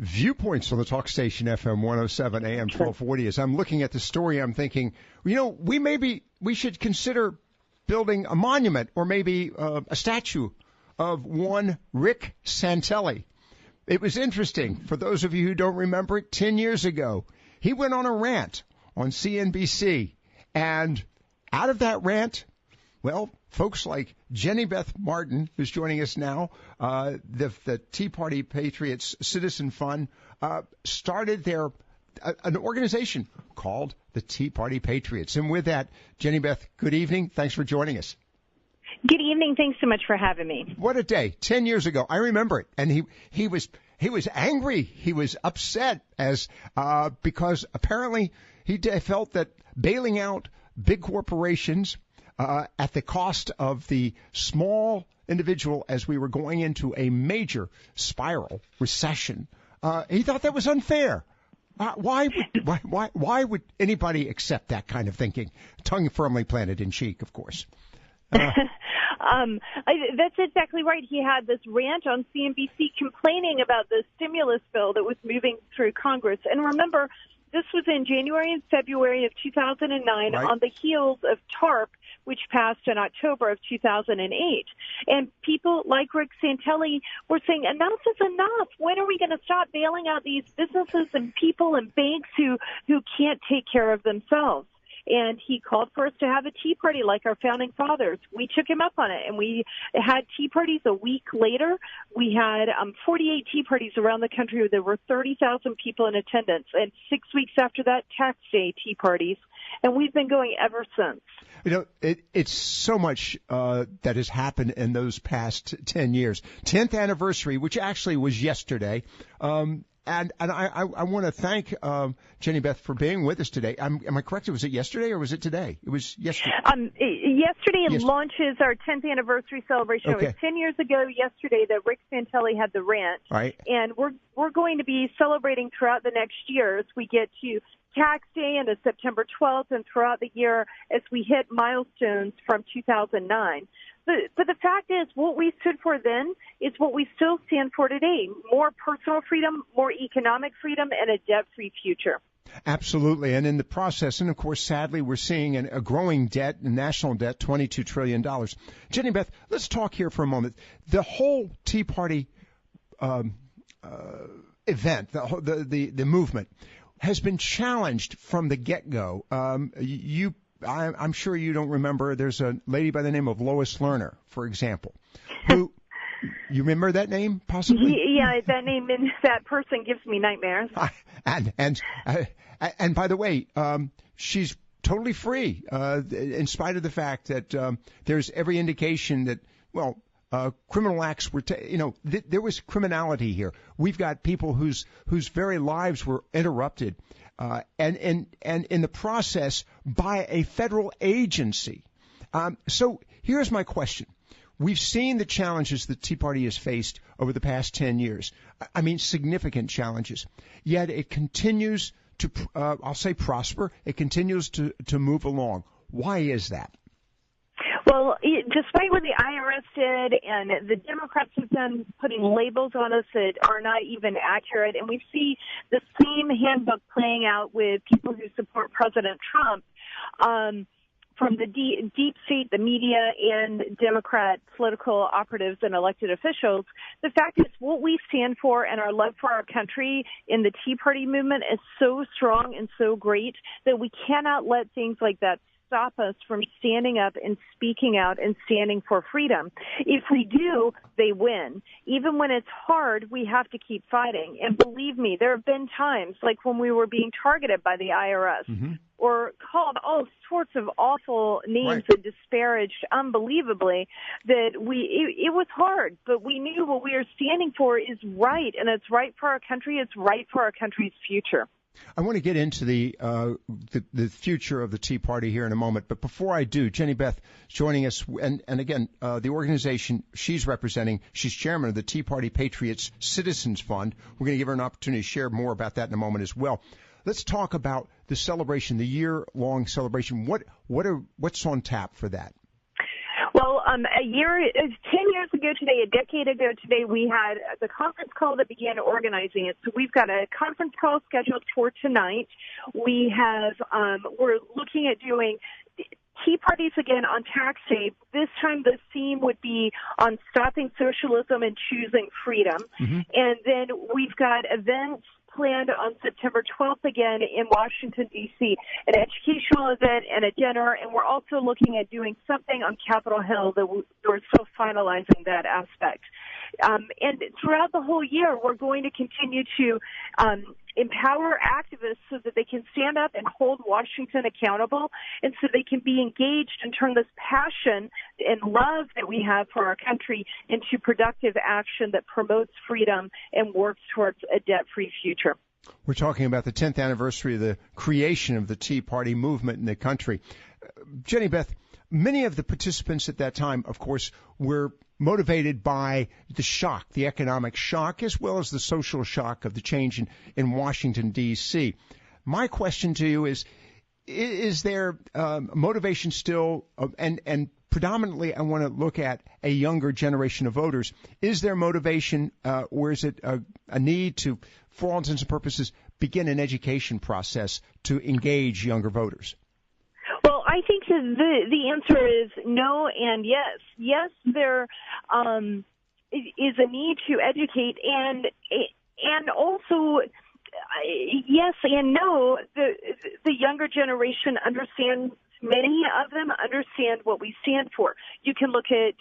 Viewpoints on the talk station FM 107 AM 1240. As I'm looking at the story, I'm thinking, we should consider building a monument or maybe a statue of one Rick Santelli. It was interesting. For those of you who don't remember it, 10 years ago, he went on a rant on CNBC. And out of that rant, well, folks like Jenny Beth Martin, who's joining us now, the Tea Party Patriots Citizen Fund, started an organization called the Tea Party Patriots. And with that, Jenny Beth, good evening. Thanks for joining us. Good evening. Thanks so much for having me. What a day. 10 years ago. I remember it. And he was angry. He was upset because apparently he felt that bailing out big corporations at the cost of the small individual as we were going into a major spiral recession, he thought that was unfair. Why would anybody accept that kind of thinking? Tongue firmly planted in cheek, of course. That's exactly right. He had this rant on CNBC complaining about the stimulus bill that was moving through Congress. And remember, this was in January and February of 2009 right, on the heels of TARP, which passed in October of 2008. And people like Rick Santelli were saying, enough is enough. When are we going to stop bailing out these businesses and people and banks who can't take care of themselves? And he called for us to have a tea party like our founding fathers. We took him up on it, and we had tea parties a week later. We had 48 tea parties around the country. There were 30,000 people in attendance. And 6 weeks after that, tax day tea parties. And we've been going ever since. It's so much that has happened in those past 10 years. 10th anniversary, which actually was yesterday. And I want to thank Jenny Beth for being with us today. Am I correct? Was it yesterday or was it today? It was yesterday. Yesterday launches our 10th anniversary celebration. Okay. It was 10 years ago yesterday that Rick Santelli had the rant. Right. And we're going to be celebrating throughout the next year as we get to Tax Day and September 12th and throughout the year as we hit milestones from 2009. But the fact is, what we stood for then is what we still stand for today. More personal freedom, more economic freedom, and a debt-free future. Absolutely. And in the process, and of course, sadly, we're seeing a growing debt, national debt, $22 trillion. Jenny Beth, let's talk here for a moment. The whole Tea Party event, the movement, has been challenged from the get-go. I'm sure you don't remember. There's a lady by the name of Lois Lerner, for example, who you remember that name possibly? Yeah, that name and that person gives me nightmares. And by the way, she's totally free, in spite of the fact that there's every indication that criminal acts were, there was criminality here. We've got people whose very lives were interrupted. And in the process by a federal agency. So here's my question. We've seen the challenges the Tea Party has faced over the past 10 years. I mean, significant challenges. Yet it continues to, I'll say prosper. It continues to move along. Why is that? Well, despite what the IRS did and the Democrats have done putting labels on us that are not even accurate, and we see the same handbook playing out with people who support President Trump, from the deep state, the media, and Democrat political operatives and elected officials, the fact is what we stand for and our love for our country in the Tea Party movement is so strong and so great that we cannot let things like that stop us from standing up and speaking out and standing for freedom. If we do, they win. Even when it's hard, we have to keep fighting. And believe me, there have been times, like when we were being targeted by the IRS, or called all sorts of awful names and disparaged unbelievably, that it was hard, but we knew what we are standing for is right, and it's right for our country, it's right for our country's future. I want to get into the future of the Tea Party here in a moment, but before I do, Jenny Beth joining us, and again, the organization she's representing, she's chairman of the Tea Party Patriots Citizens Fund. We're going to give her an opportunity to share more about that in a moment as well. Let's talk about the celebration, the year-long celebration. What's on tap for that? Well, 10 years ago today, a decade ago today, we had the conference call that began organizing it. So we've got a conference call scheduled for tonight. We're looking at doing Tea parties again on tax day. This time the theme would be on stopping socialism and choosing freedom. Mm-hmm. And then we've got events planned on September 12th again in Washington, D.C., an educational event and a dinner, and we're also looking at doing something on Capitol Hill that we're still finalizing that aspect. And throughout the whole year, we're going to continue to empower activists so that they can stand up and hold Washington accountable, and so they can be engaged and turn this passion and love that we have for our country into productive action that promotes freedom and works towards a debt-free future. We're talking about the 10th anniversary of the creation of the Tea Party movement in the country. Jenny Beth, many of the participants at that time, of course, were motivated by the shock, the economic shock, as well as the social shock of the change in Washington, D.C. My question to you is there motivation still, and predominantly I want to look at a younger generation of voters, is there motivation or is it a need to, for all intents and purposes, begin an education process to engage younger voters? Well, I think the answer is no and yes. Yes, there is a need to educate, and also yes and no. The younger generation understands. Many of them understand what we stand for. You can look at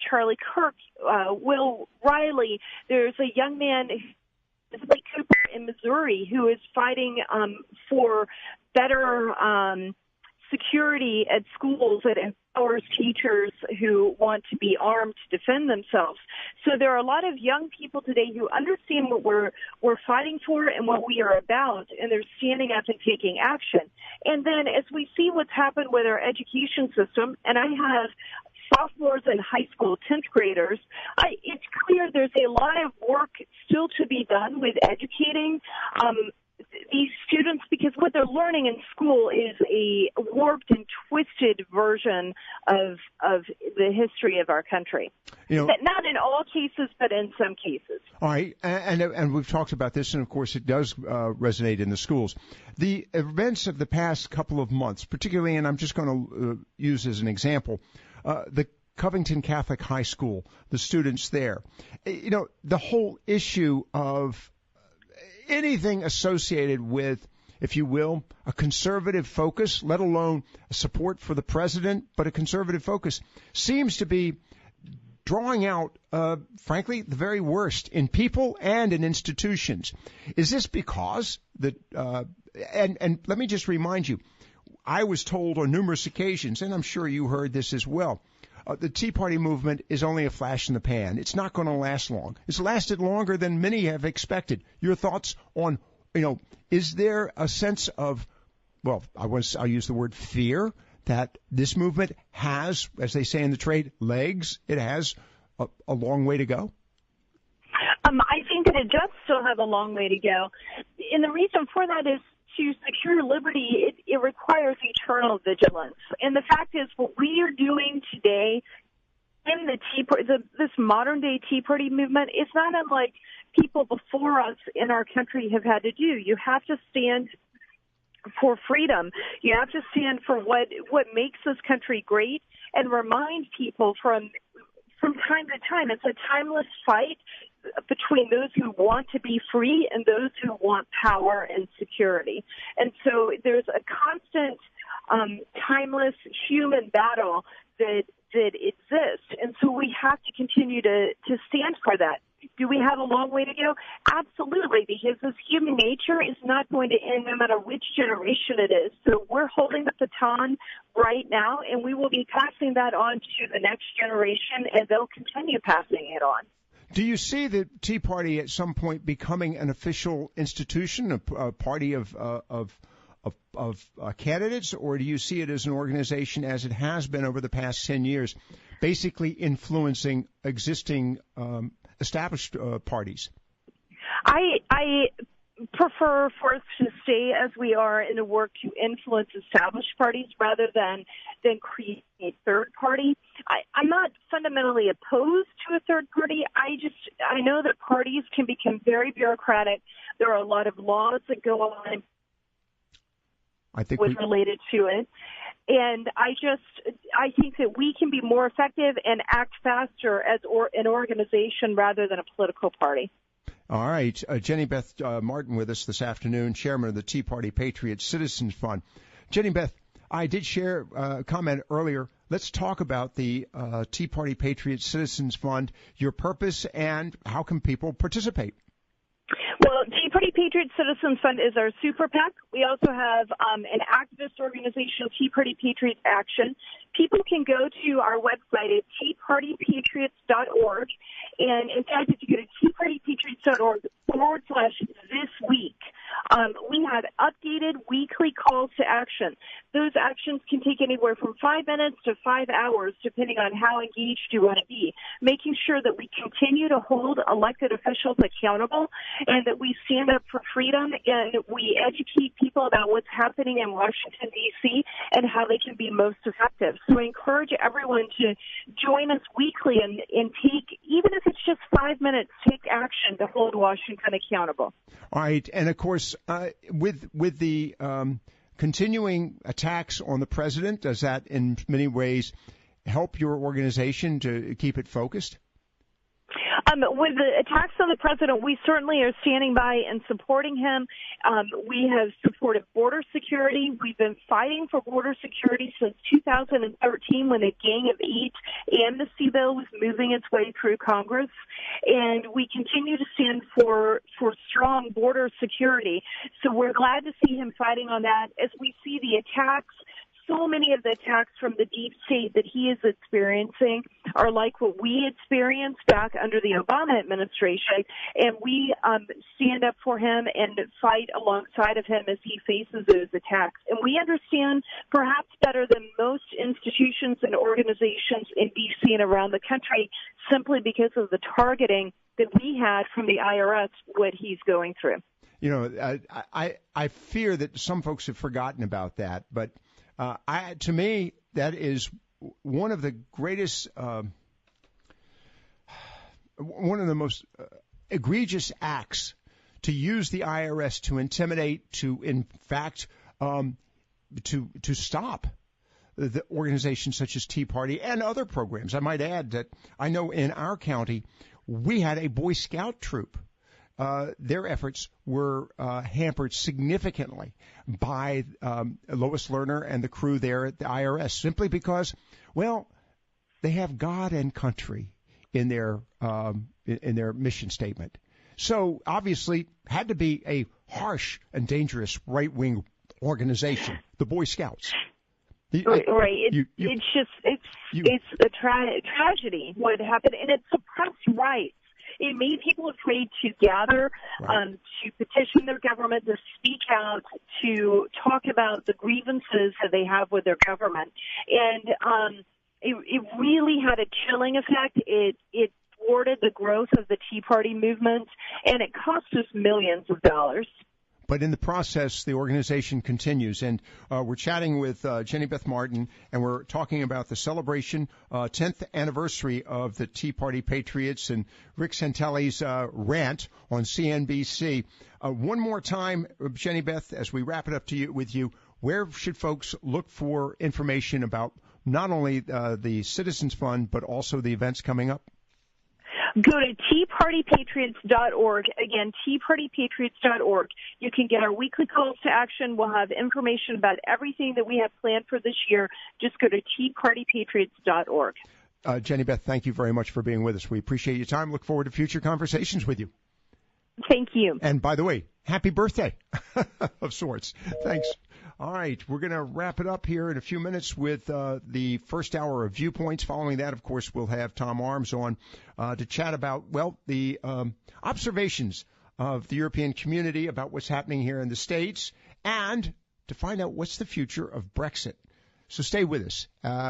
Charlie Kirk, Will Riley. There's a young man, Blake Cooper in Missouri, who is fighting for better security at schools that empowers teachers who want to be armed to defend themselves. So there are a lot of young people today who understand what we're fighting for and what we are about, and they're standing up and taking action. And then as we see what's happened with our education system, and I have sophomores in high school, 10th graders, it's clear there's a lot of work still to be done with educating these students, because what they're learning in school is a warped and twisted version of the history of our country. Not in all cases, but in some cases. All right, and we've talked about this, and of course it does resonate in the schools. The events of the past couple of months, particularly, and I'm just going to use as an example, the Covington Catholic High School, the students there. The whole issue of anything associated with, if you will, a conservative focus, let alone a support for the president, but a conservative focus, seems to be drawing out, frankly, the very worst in people and in institutions. Is this because and let me just remind you, I was told on numerous occasions, and I'm sure you heard this as well, the Tea Party movement is only a flash in the pan. It's not going to last long. It's lasted longer than many have expected. Your thoughts on, is there a sense of, well, I'll use the word fear, that this movement has, as they say in the trade, legs? It has a long way to go? I think that it does still have a long way to go. And the reason for that is, to secure liberty, it requires eternal vigilance. And the fact is, what we are doing today in this modern-day Tea Party movement is not unlike people before us in our country have had to do. You have to stand for freedom. You have to stand for what makes this country great, and remind people from time to time. It's a timeless fight between those who want to be free and those who want power and security. And so there's a constant, timeless human battle that exists. And so we have to continue to stand for that. Do we have a long way to go? Absolutely, because this human nature is not going to end no matter which generation it is. So we're holding the baton right now, and we will be passing that on to the next generation, and they'll continue passing it on. Do you see the Tea Party at some point becoming an official institution, a party of candidates, or do you see it as an organization, as it has been over the past 10 years, basically influencing existing established parties? I prefer for us to stay as we are in a work to influence established parties rather than create a third party. I'm not fundamentally opposed to a third party. I know that parties can become very bureaucratic. There are a lot of laws that go on related to it. And I think that we can be more effective and act faster as an organization rather than a political party. All right. Jenny Beth Martin with us this afternoon, chairman of the Tea Party Patriots Citizens Fund. Jenny Beth, I did share a comment earlier. Let's talk about the Tea Party Patriots Citizens Fund, your purpose, and how can people participate? Well, Tea Party Patriots Citizens Fund is our super PAC. We also have an activist organization, Tea Party Patriots Action. People can go to our website at teapartypatriots.org. And in fact, if you go to teapartypatriots.org/thisweek, we have updated weekly calls to action. Those actions can take anywhere from 5 minutes to 5 hours, depending on how engaged you want to be, making sure that we continue to hold elected officials accountable and that we stand up for freedom and we educate people about what's happening in Washington, D.C. and how they can be most effective. So I encourage everyone to join us weekly and take, even if it's just 5 minutes, take action to hold Washington accountable. All right. And, of course, with the continuing attacks on the president, does that in many ways help your organization to keep it focused? With the attacks on the president, we certainly are standing by and supporting him. We have supported border security. We've been fighting for border security since 2013 when the Gang of Eight amnesty bill was moving its way through Congress. And we continue to stand for strong border security. So we're glad to see him fighting on that as we see the attacks. So many of the attacks from the deep state that he is experiencing are like what we experienced back under the Obama administration, and we stand up for him and fight alongside of him as he faces those attacks. And we understand perhaps better than most institutions and organizations in D.C. and around the country simply because of the targeting that we had from the IRS, what he's going through. You know, I fear that some folks have forgotten about that, but to me, that is one of the greatest, one of the most egregious acts to use the IRS to intimidate, to in fact, to stop the organizations such as Tea Party and other programs. I might add that I know in our county we had a Boy Scout troop. Their efforts were hampered significantly by Lois Lerner and the crew there at the IRS, simply because, well, they have God and country in their mission statement. So obviously, had to be a harsh and dangerous right-wing organization, the Boy Scouts. Right. It's a tragedy what happened, and it suppressed rights. It made people afraid to gather, to petition their government, to speak out, to talk about the grievances that they have with their government. And it really had a chilling effect. It thwarted the growth of the Tea Party movement, and it cost us millions of dollars. But in the process, the organization continues. And we're chatting with Jenny Beth Martin, and we're talking about the celebration, 10th anniversary of the Tea Party Patriots and Rick Santelli's rant on CNBC. One more time, Jenny Beth, as we wrap it up with you, where should folks look for information about not only the Citizens Fund, but also the events coming up? Go to teapartypatriots.org. Again, teapartypatriots.org. You can get our weekly calls to action. We'll have information about everything that we have planned for this year. Just go to teapartypatriots.org. Jenny Beth, thank you very much for being with us. We appreciate your time. Look forward to future conversations with you. Thank you. And by the way, happy birthday of sorts. Thanks. All right, we're going to wrap it up here in a few minutes with the first hour of Viewpoints. Following that, of course, we'll have Tom Arms on to chat about, well, the observations of the European community about what's happening here in the States and to find out what's the future of Brexit. So stay with us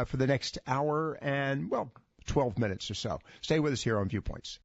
for the next hour and, well, 12 minutes or so. Stay with us here on Viewpoints.